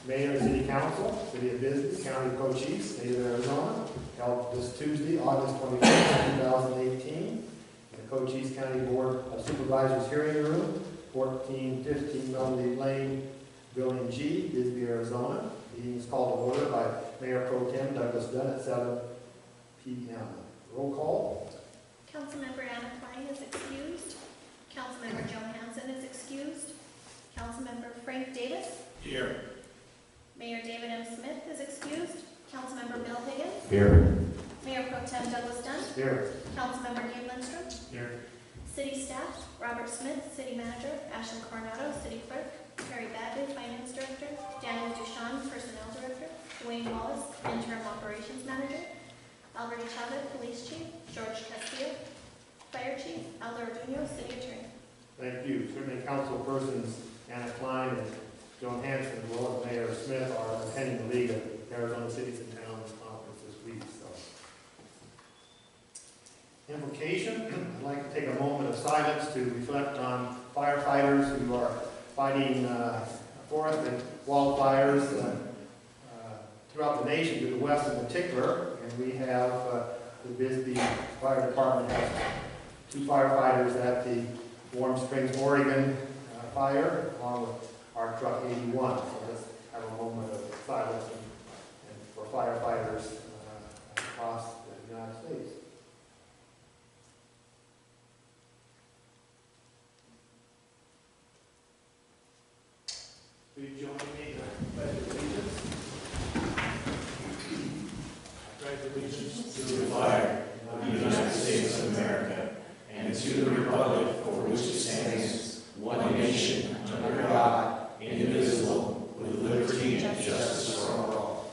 Mayor and City Council, City of Bisbee, County of Cochise, State of Arizona, held this Tuesday, August 21st, 2018, in the Cochise County Board of Supervisors hearing room, 1415 Melody Lane, Building G, Bisbee, Arizona. The meeting is called to order by Mayor Pro Tem Douglas Dunn at 7 p.m. Roll call. Councilmember Anna Klein is excused. Councilmember Joan Hanson is excused. Councilmember Frank Davis. Here. Mayor David M. Smith is excused. Councilmember Bill Higgins. Here. Mayor Pro Tem Douglas Dunn. Here. Councilmember Dave Lindstrom. Here. City staff, Robert Smith, City Manager, Ashley Coronado, City Clerk, Terry Badley, Finance Director, Daniel Duchan, Personnel Director, Dwayne Wallace, Interim Operations Manager, Albert Chavez, Police Chief, George Castillo, Fire Chief, Aldo Orduno, City Attorney. Thank you. Certainly council persons Anna Klein and Joan Hanson, as well as Mayor Smith, are attending the League of Arizona Cities and Towns conference this week. So, implication, I'd like to take a moment of silence to reflect on firefighters who are fighting forest and wildfires throughout the nation, to the west in particular. And we have the Bisbee Fire Department has 2 firefighters at the Warm Springs, Oregon fire, along with our truck 81. So let's have a moment of silence and for firefighters across the United States. Will you join me in the pledge of allegiance? I pledge allegiance To the flag of the United States of America and to the republic for which it stands, one nation, under God, indivisible, with liberty and justice for all.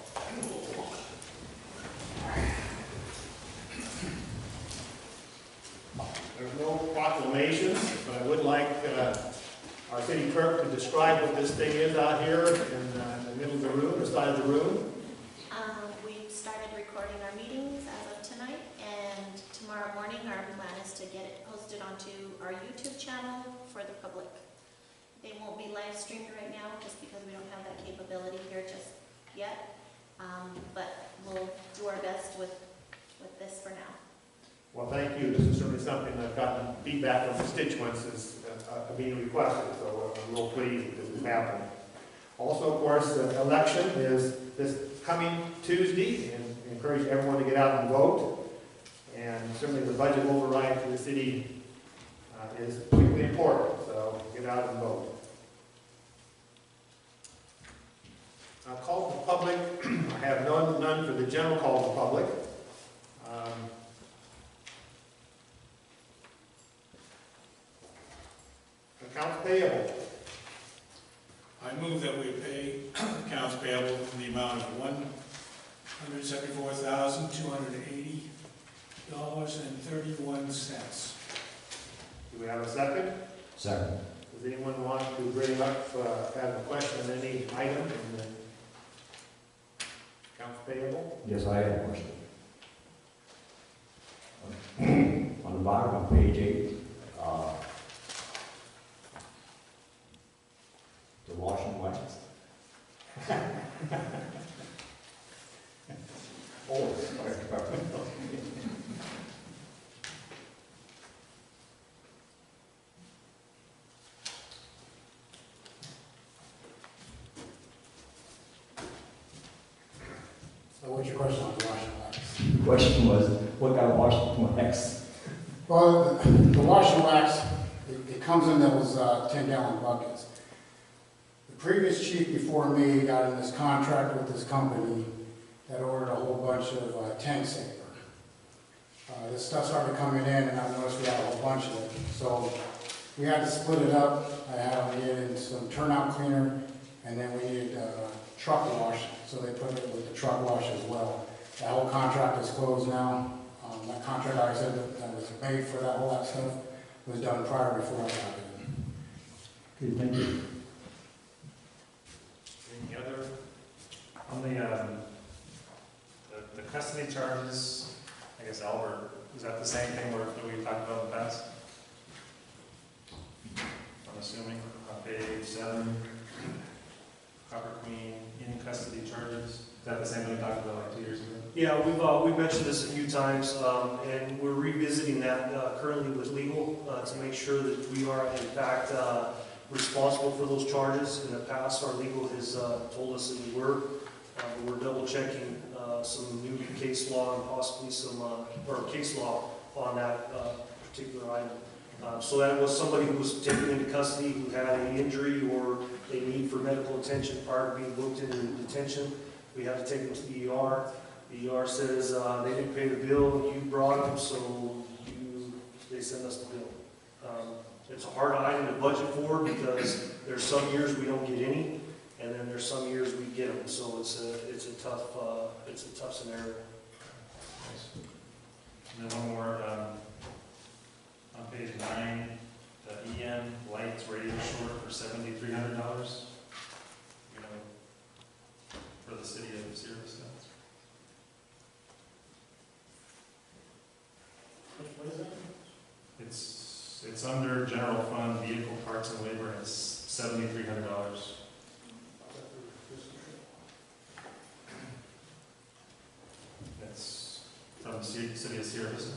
There's no proclamations, but I would like our city clerk to describe what this thing is out here in the middle of the room, the side of the room. We've started recording our meetings as of tonight, and tomorrow morning our plan is to get it posted onto our YouTube channel for the public. They won't be live streamed right now just because we don't have that capability here just yet, but we'll do our best with this for now. Well, thank you. This is certainly something I've gotten feedback from constituents is being requested, so I'm real pleased that this has happened. Also, of course, the election is this coming Tuesday, and I encourage everyone to get out and vote. And certainly the budget override for the city is particularly important, so get out and vote. Call to the public, I have none for the general call to the public. Accounts payable. I move that we pay accounts payable in the amount of $174,280.31. Do we have a second? Second. Does anyone want to bring up, have a question on any item in the accounts payable? Yes, I have a question. On the bottom of page 8, the wash and wax. Oh, So what's your question on the wash and wax? the question was, what got washed and waxed? Well, the wash and wax, it comes in those 10-gallon buckets. The previous chief before me got in this contract with this company that ordered a whole bunch of tank saver. This stuff started coming in, and I noticed we had a whole bunch of it. So we had to split it up. I had them get in some turnout cleaner, and then we needed truck wash, so they put it with the truck wash as well. That whole contract is closed now. That contract, like I said, that was paid for that, all that stuff, was done prior before I got in. Okay, thank you. Any other? On the custody charges, I guess Albert, is that the same thing that we talked about in the past? I'm assuming on page 7. Copper Queen, in custody charges. Is that the same thing we talked about like 2 years ago? Yeah, we've mentioned this a few times, and we're revisiting that currently with legal to make sure that we are in fact responsible for those charges. In the past, our legal has told us that we were. We're double checking some new case law and possibly some, or case law on that particular item. So that was somebody who was taken into custody, who had an injury or a need for medical attention prior to being booked into detention. We had to take them to the ER. The ER says they didn't pay the bill, you brought them, so they send us the bill. It's a hard item to budget for because there's some years we don't get any, and then there's some years we get them. So it's a tough scenario. And then one more, on page 9, the EM lights radio short for $7,300, you know, for the city of Sierra Vista. What is it? It's under general fund, vehicle parts and labor, and it's $7,300. It's from the city of Sierra Vista.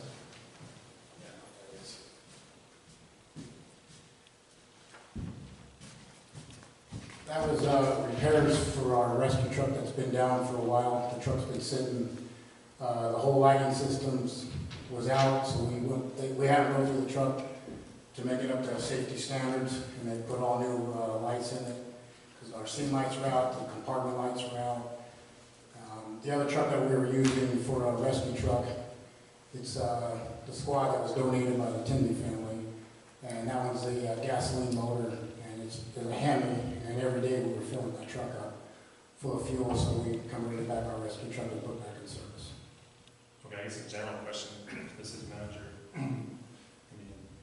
That was repairs for our rescue truck that's been down for a while. The truck's been sitting, the whole lighting systems was out, so we had to go through the truck to make it up to safety standards, and they put all new lights in it, because our scene lights were out, the compartment lights were out. The other truck that we were using for a rescue truck, it's the squad that was donated by the Tinley family, and that one's a gasoline motor, and it's a Hemi, and every day we were filling that truck up full of fuel, so we converted back our rescue truck and put back in service. Okay, I guess a general question to the city manager. I mean,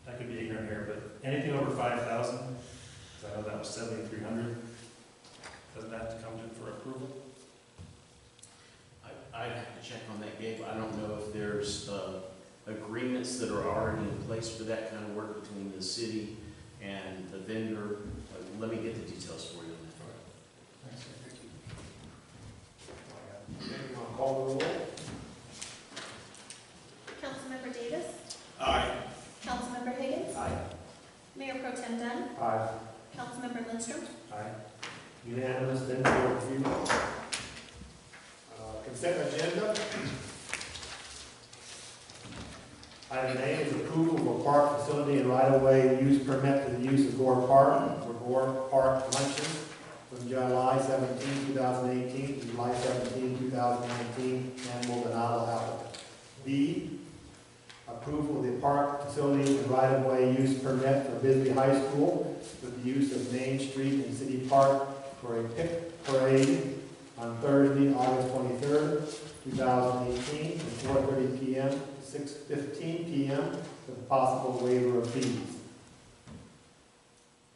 I could be ignorant here, but anything over 5,000, because I know that was 7,300, doesn't that have to come to for approval? I'd have to check on that, Gabe. I don't know if there's agreements that are already in place for that kind of work between the city and the vendor. Let me get the details for you on that. Thanks, thank you. You want to call the roll? Councilmember Davis? Aye. Councilmember Higgins? Aye. Mayor Pro Tem Dunn? Aye. Councilmember Lindstrom? Aye. Unanimous, then for review. Consent agenda. Item A is approval of a park facility and right-of-way use permit for the use of Gore Park for Gore Park luncheon from July 17, 2018 to July 17, 2019, and will deny applicant. B, approval of the park facility and right-of-way use permit for Bisbee High School with the use of Main Street and City Park for a pick parade on Thursday, August 23rd, 2018, from 4:30 p.m. to 6:15 p.m. with possible waiver of fees.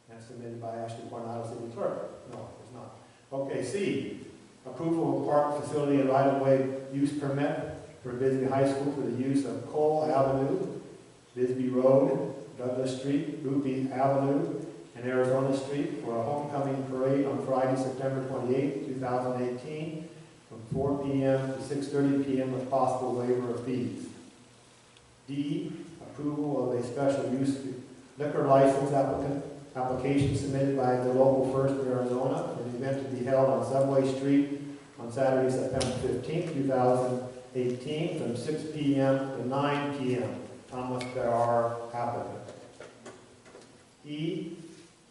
That's submitted by Ashley Coronado, City Clerk. No, it's not. Okay, C, approval of park facility and right-of-way use permit for Bisbee High School for the use of Cole Avenue, Bisbee Road, Douglas Street, Ruby Avenue, and Arizona Street for a homecoming parade on Friday, September 28, 2018, from 4 p.m. to 6:30 p.m. with possible waiver of fees. D, approval of a special use liquor license application submitted by the local First of Arizona for an event to be held on Subway Street on Saturday, September 15, 2018, from 6 p.m. to 9 p.m. Thomas Barr applicant. E,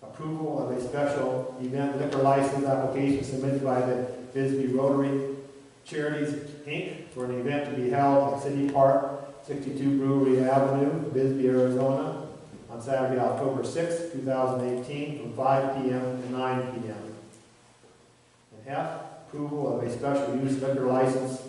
approval of a special event liquor license application submitted by the Bisbee Rotary Charities, Inc. for an event to be held at City Park, 62 Brewery Avenue, Bisbee, Arizona, on Saturday, October 6, 2018, from 5 p.m. to 9 p.m. And F, approval of a special use liquor license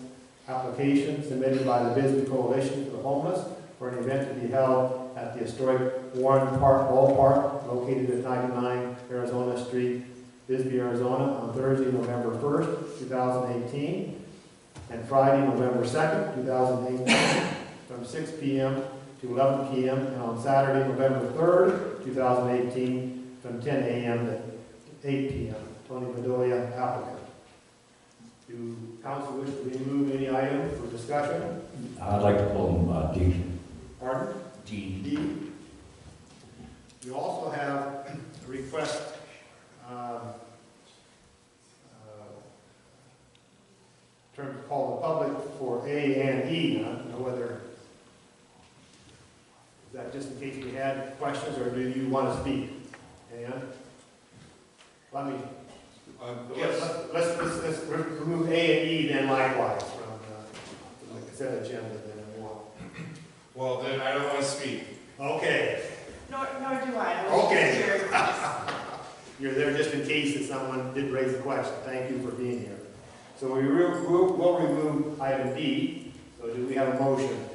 application submitted by the Bisbee Coalition for the Homeless for an event to be held at the historic Warren Park Ballpark, located at 99 Arizona Street, Bisbee, Arizona, on Thursday, November 1st, 2018, and Friday, November 2nd, 2018, from 6 p.m. to 11 p.m., and on Saturday, November 3rd, 2018, from 10 a.m. to 8 p.m. Tony Bedoya, applicant. Do council wish to remove any item for discussion? I'd like to pull D. Pardon? D. D. You also have a request, term to call the public for A and E. I don't know whether, is that just in case we had questions, or do you want to speak? And let me, let's remove A and E then likewise from the consent agenda then as well. Well, then I don't want to speak. Okay. Nor do I. Okay. You're there just in case that someone did raise a question. Thank you for being here. So we'll remove item D. So do we have a motion?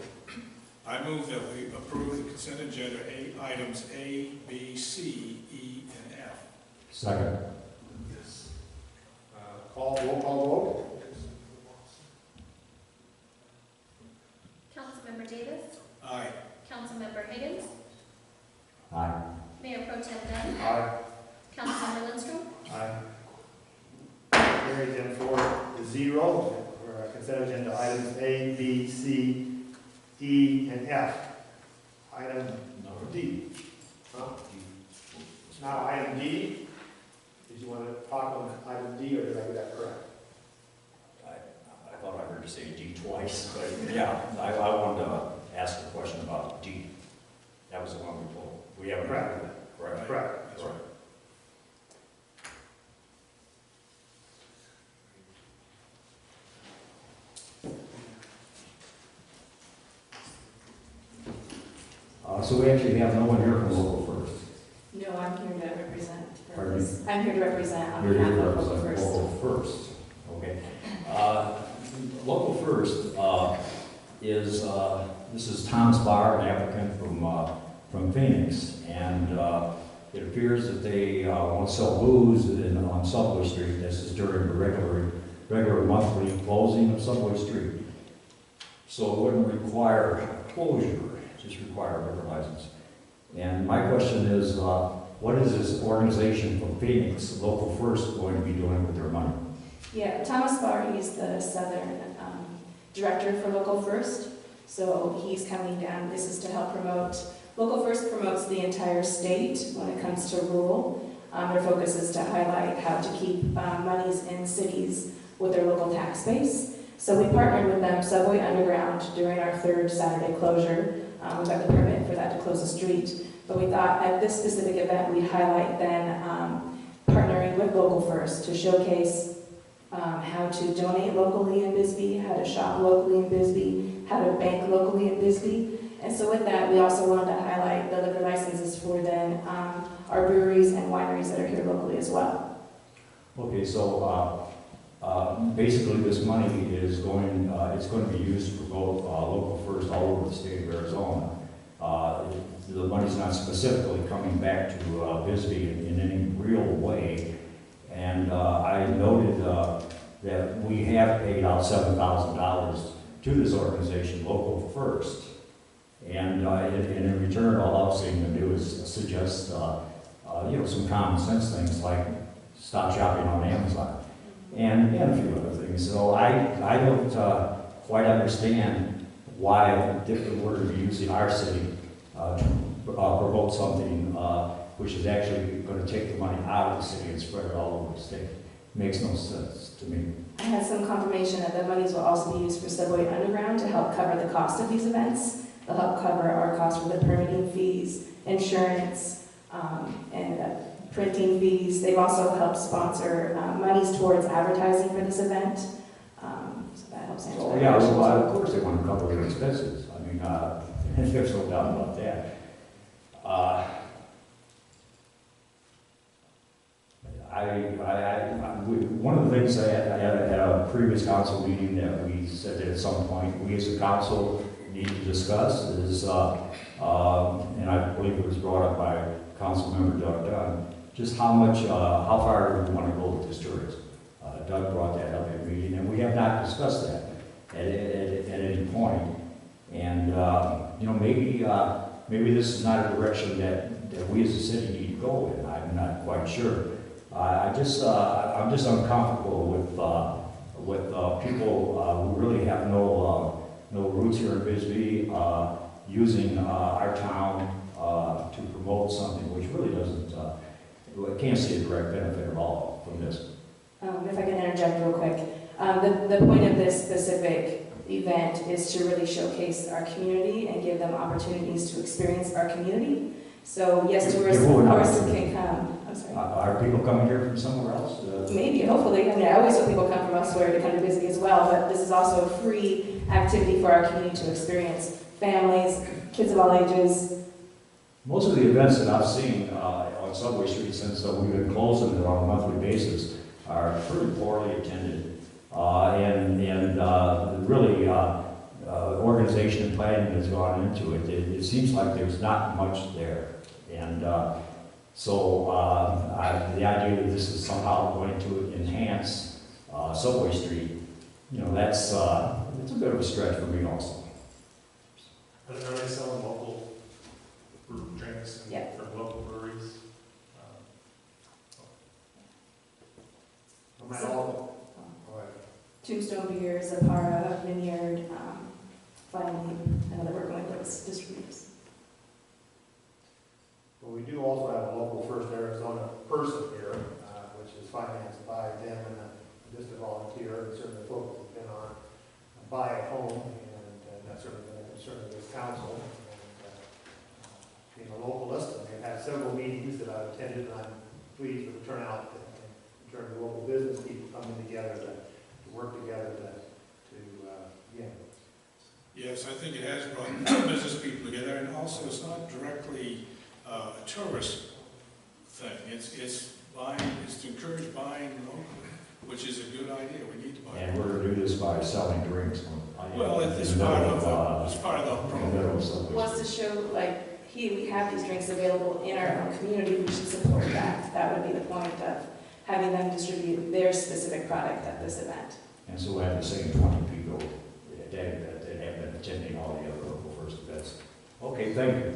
I move that we approve the consent agenda, items A, B, C, E, and F. Second. Roll call vote. Councilmember Davis, Aye. Councilmember Higgins, Aye. Mayor Pro Tem Dunn, Aye. Councilmember Lindstrom, Aye. Carried then 4-0 for consent agenda items A, B, C, E, and F. Item D. Huh? Now item D. Did you want to talk on item D, or did I get that correct? I thought I heard you say D twice, but yeah, I wanted to ask a question about D. That was the one we pulled. We haven't heard that. Correct. Correct. That's right. So we actually have no one here from Local First. No, I'm here to represent. Pardon me? I'm here to represent on You're behalf here to of Local represent First. Local First. Okay. Local First is, this is Tom's Bar, an applicant from Phoenix, and it appears that they want to sell booze on Subway Street. This is during the regular monthly closing of Subway Street. So it wouldn't require closure, just require a liquor license. And my question is, what is this organization from Phoenix, Local First, going to be doing with their money? Yeah, Thomas Barr, he's the Southern Director for Local First. So he's coming down, this is to help promote, Local First promotes the entire state when it comes to rural. Their focus is to highlight how to keep monies in cities with their local tax base. So we partnered with them, Subway Underground, during our third Saturday closure. We got the permit for that to close the street. But we thought at this specific event, we'd highlight then partnering with Local First to showcase how to donate locally in Bisbee, how to shop locally in Bisbee, how to bank locally in Bisbee. And so with that, we also wanted to highlight the liquor licenses for then our breweries and wineries that are here locally as well. Okay, so basically this money is going, it's going to be used for both Local First all over the state of Arizona. The money's not specifically coming back to Bisbee in any real way. And I noted that we have paid out $7,000 to this organization, Local First. And in return, all I was saying to do is suggest, some common sense things like stop shopping on Amazon and a few other things. So I don't quite understand why we're going to be using our city to promote something which is actually going to take the money out of the city and spread it all over the state. Makes no sense to me. I had some confirmation that the monies will also be used for Subway Underground to help cover the cost of these events. They'll help cover our cost for the permitting fees, insurance, and printing fees. They've also helped sponsor monies towards advertising for this event. So that helps answer that Yeah, question. well, of course they want to cover their expenses. I mean, there's no doubt about that. One of the things I had at a previous council meeting that we said that at some point we as a council need to discuss is, and I believe it was brought up by Councilmember Doug Dunn, just how far do we want to go with this tourism? Doug brought that up at a meeting, and we have not discussed that at any point. And maybe this is not a direction that we as a city need to go in. I'm not quite sure. I'm just uncomfortable with people who really have no roots here in Bisbee, using our town to promote something which really doesn't, I can't see a direct benefit at all from this. If I can interject real quick, the point of this specific event is to really showcase our community and give them opportunities to experience our community. So yes, tourists of course can come. I'm sorry. Are people coming here from somewhere else? Maybe, hopefully. I mean, I always hope people come from elsewhere to come to Bisbee as well, but this is also a free activity for our community to experience. Families, kids of all ages. Most of the events that I've seen on Subway Street since we've been closing it on a monthly basis are pretty poorly attended. And really, organization and planning has gone into it. It seems like there's not much there. And so the idea that this is somehow going to enhance Subway Street, that's it's a bit of a stretch for me also. Are they selling local drinks and Yeah. from local breweries? No matter all, go ahead. Tombstone Beers, Apara, Vineyard, finally, another working with those distributors. Well, we do also have a local First Arizona person here, which is financed by them and just a volunteer, and certainly folks have been on Buy at Home, and that's certainly been a concern of this council. And being a localist, and they've had several meetings that I've attended, and I'm pleased with the turnout in terms of local business people coming together to work together yeah. Yes, I think it has brought business people together, and also it's not directly a tourist thing. It's to encourage buying locally, which is a good idea. We need to buy. And we're going to do this by selling drinks. Well, it's part of the program. Wants to show, like, we have these drinks available in our own community, we should support that. That would be the point of having them distribute their specific product at this event. And so we have the same 20 people that have been attending all the other local First events. Okay, thank you.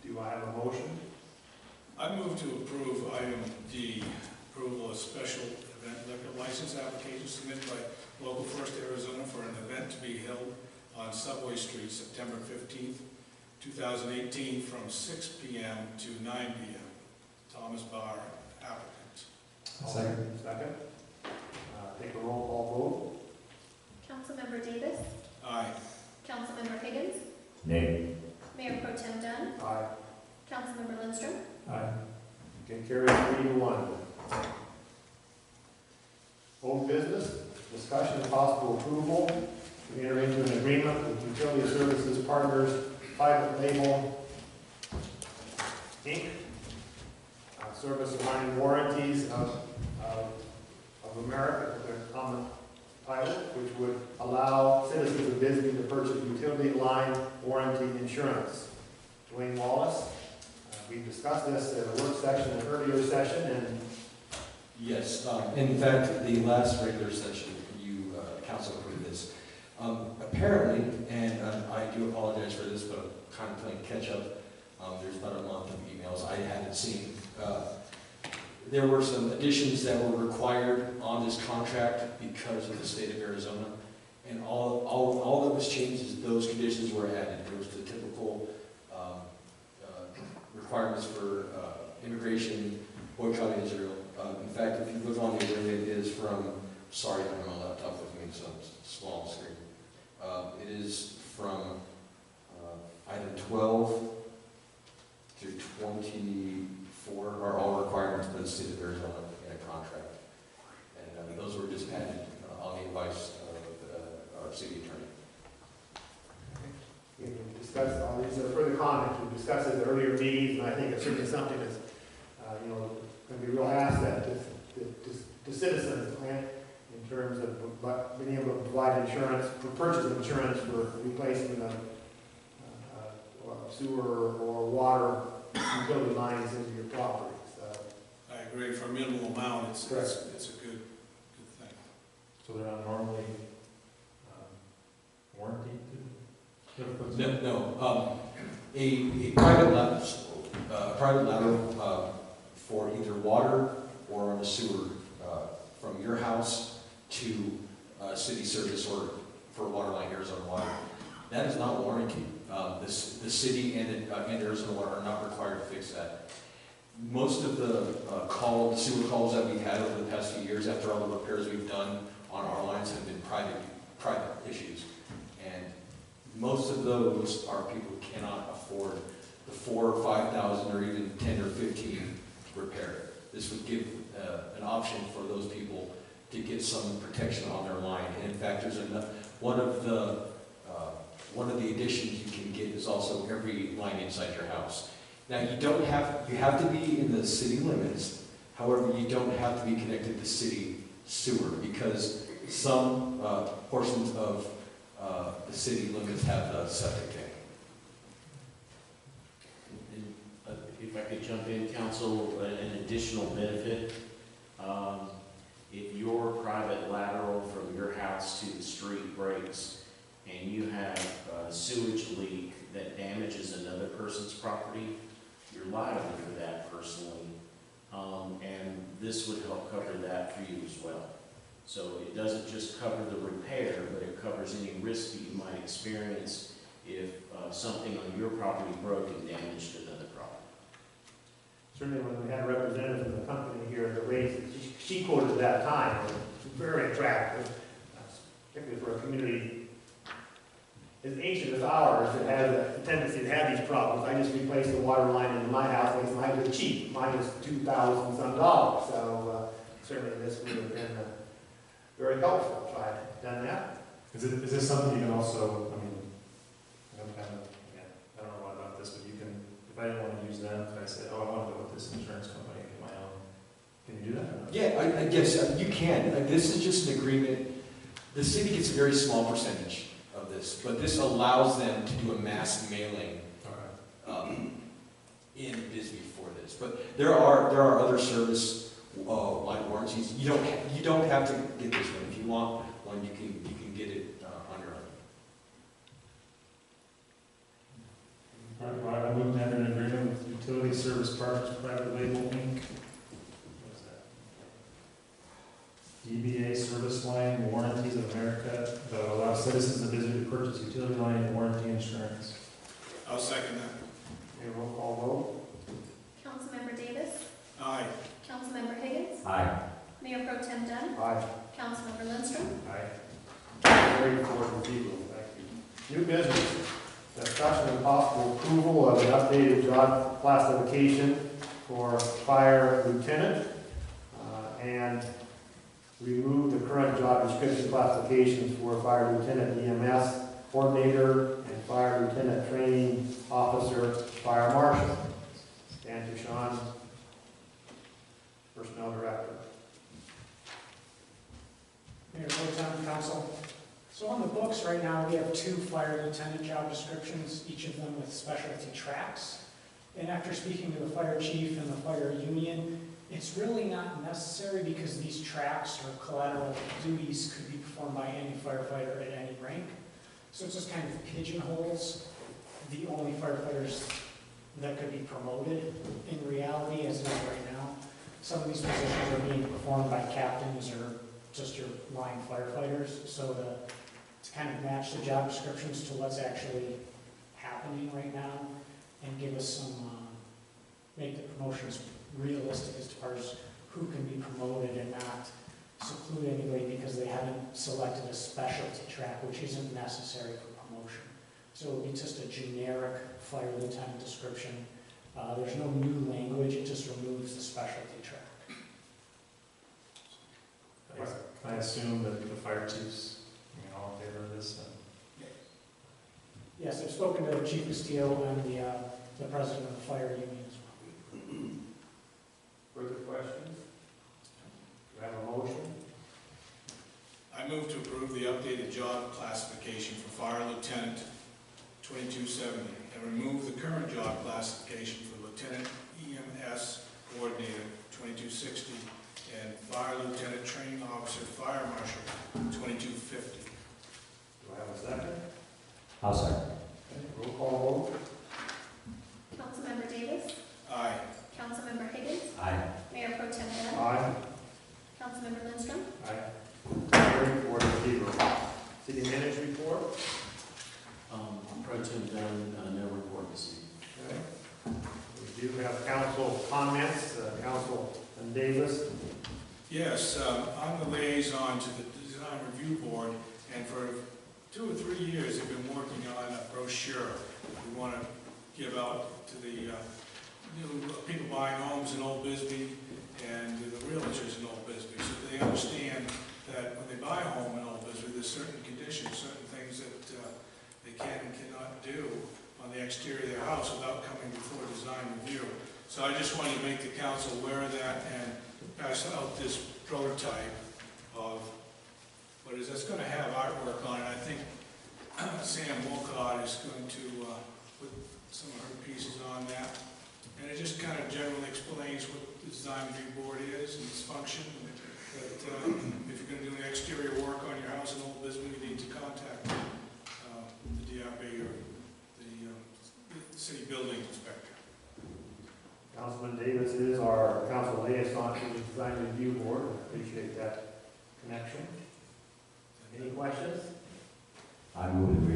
Do I have a motion? I move to approve item D, approval of special event liquor license application submitted by Local First Arizona for an event to be held on Subway Street, September 15th, 2018, from 6 p.m. to 9 p.m. Thomas Barr, applicant. Second. Take a roll call Councilmember Davis, Aye. Councilmember Higgins, Nay. Mayor Pro Tem Dunn, vote. Aye. Councilmember Lindstrom. Aye. Okay, carried 3-1. Old business, discussion and possible approval to enter into an agreement with Utility Services Partners Private Label, Inc., service line warranties of America, their common title, which would allow citizens of Bisbee to purchase utility line warranty insurance. Dwayne Wallace, we discussed this at a work session, an earlier session, and Yes, in fact, the last regular session, you, council approved this. Apparently, and I do apologize for this, but I'm kind of playing catch up. There's about a month of emails I hadn't seen. There were some additions that were required on this contract because of the state of Arizona. And all that was changed is those conditions were added. There was the typical requirements for immigration, boycotting Israel. In fact, if you look on the agreement, it is from, sorry, I don't have my laptop with me, so it's small screen. It is from item 12 to 24 are all requirements by the state of Arizona in a contract. And those were just added on the advice of our city attorney. we discussed all these further comments. We discussed it at earlier meetings, and I think it's certainly something that's, going to be a real asset to citizens, right, in terms of being able to provide insurance, for purchase of insurance for replacement of sewer or water utility lines into your property. So, I agree, for a minimal amount, it's a good thing. So they're not normally warranted? No, a private a private lateral for either water or on the sewer from your house to city service or for Waterline Arizona Water. That is not warranted. The city and Arizona Water are not required to fix that. Most of the sewer calls that we've had over the past few years after all the repairs we've done on our lines have been private issues. And most of those are people who cannot afford the $4,000 or $5,000 or even 10 or 15 to repair it. This would give an option for those people to get some protection on their line. And in fact, there's one of the additions you can get is also every line inside your house. Now you have to be in the city limits. However, you don't have to be connected to city sewer because some portions of the city limits have a septic tank. If I could jump in, council, an additional benefit. If your private lateral from your house to the street breaks and you have a sewage leak that damages another person's property, you're liable for that personally. And this would help cover that for you as well. So it doesn't just cover the repair, but it covers any risk that you might experience if something on your property broke and damaged another property. Certainly when we had a representative from the company here, the rates that she quoted at that time were very attractive, particularly for a community as ancient as ours that has a tendency to have these problems. I just replaced the water line in my house, and mine was cheap. Mine was $2,000 some. So certainly this would have been very helpful if I had done that. Is this something you can also, I mean, again, I don't know a lot about this, but you can, if I didn't want to use them, if I said, oh, I want to go with this insurance company and get my own, can you do that or not? Yeah, I guess you can. This is just an agreement. The city gets a very small percentage of this, but this allows them to do a mass mailing in Bisbee for this. But there are other service line warranties. You don't have to get this one. If you want one, you can get it on your own. Right, I moved to enter an agreement with Utility Service Partners Private Label, Inc. What is that? DBA Service Line Warranties of America that allow citizens of Bisbee to purchase utility line warranty insurance. I'll second that. Okay, roll call Councilmember Davis? Aye. Councilmember Higgins? Aye. Mayor Pro Tem Dunn? vote. Aye. Councilmember Lindstrom? Aye. Very important people. Thank you. New business. Discussion and possible approval of an updated job classification for fire lieutenant and remove the current job description classifications for fire lieutenant EMS coordinator and fire lieutenant training officer, fire marshal. Dan Tushon, personnel director. Mayor Pro Tem, Council. So on the books right now, we have 2 fire lieutenant job descriptions, each of them with specialty tracks. And after speaking to the fire chief and the fire union, it's really not necessary because these tracks or collateral duties could be performed by any firefighter at any rank. So it just kind of pigeonholes the only firefighters that could be promoted. In reality, as it is right now, some of these positions are being performed by captains or just your line firefighters. So to kind of match the job descriptions to what's actually happening right now and give us some, make the promotions realistic as far as who can be promoted and not seclude anybody because they haven't selected a specialty track, which isn't necessary for promotion. So it would be just a generic fire lieutenant description. There's no new language, it just removes the specialty track. I assume that the fire chiefs, all in favor of this? Yes, I've spoken to Chief Castillo and the president of the fire union as well. Further questions? Do I have a motion? I move to approve the updated job classification for fire lieutenant 2270 and remove the current job classification for lieutenant EMS coordinator 2260 and fire lieutenant training officer fire marshal 2250. Do I have a second? I'll second. Okay, roll call Councilmember Davis? We do have council comments, Councilman Davis. Yes, I'm the liaison to the Design Review Board, and for 2 or 3 years, I've been working on a brochure we want to give out to the new people buying homes in Old Bisbee and the realtors in Old Bisbee, so they understand that when they buy a home in Old Bisbee, there's certain conditions, certain things that they can and cannot do on the exterior of their house without coming before design review. So I just wanted to make the council aware of that and pass out this prototype of what is, that's going to have artwork on it. I think Sam Wolcott is going to put some of her pieces on that. And it just kind of generally explains what the design review board is and its function. That if you're going to do any exterior work on your house in Old Bisbee, you need to contact the DRB or the city building inspector. Councilman Davis is our council liaison to the Design Review Board. I appreciate that connection. Any questions? I move that we